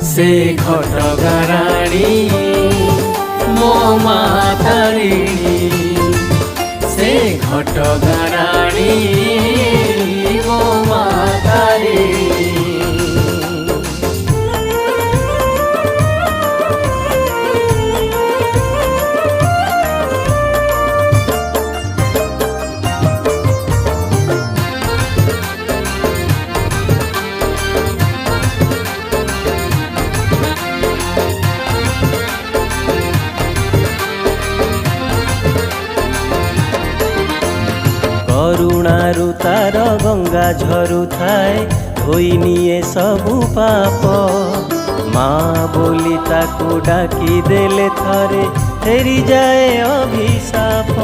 से घटगां राणी मो मा तारिणी से घटगां राणी मो मा तारिणी। करुणारु तार गंगा झरु थाए धोई निए सबु पाप माँ बोली ताकू डाकी देले थरे फेरी जाए अभिशाप।